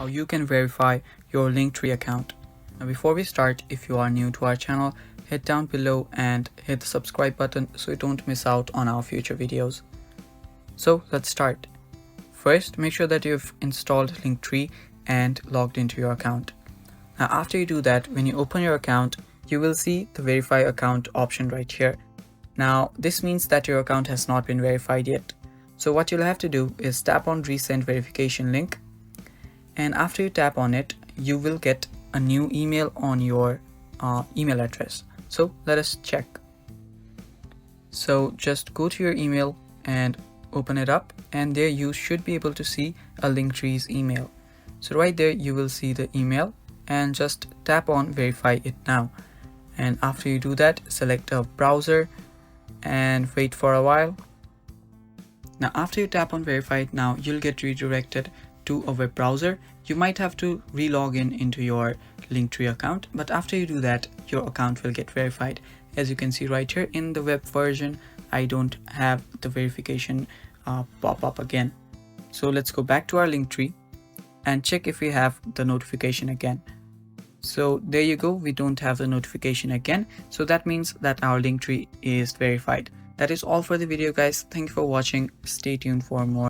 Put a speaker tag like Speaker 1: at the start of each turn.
Speaker 1: how you can verify your Linktree account. Now before we start, if you are new to our channel, hit down below and hit the subscribe button so you don't miss out on our future videos. So let's start. First, make sure that you've installed Linktree and logged into your account. Now after you do that, when you open your account, you will see the verify account option right here. Now this means that your account has not been verified yet. So what you'll have to do is tap on resend verification link, and after you tap on it, you will get a new email on your email address. So let us check. So just go to your email and open it up, and there you should be able to see a Linktree's email. So right there you will see the email, and just tap on verify it now. And after you do that, select a browser and wait for a while. Now after you tap on verify it now, you'll get redirected to a web browser. You might have to re-log in into your Linktree account, but after you do that, your account will get verified. As you can see right here in the web version, I don't have the verification pop up again. So let's go back to our Linktree and check if we have the notification again. So there you go, we don't have the notification again. So that means that our Linktree is verified. That is all for the video, guys. Thank you for watching. Stay tuned for more.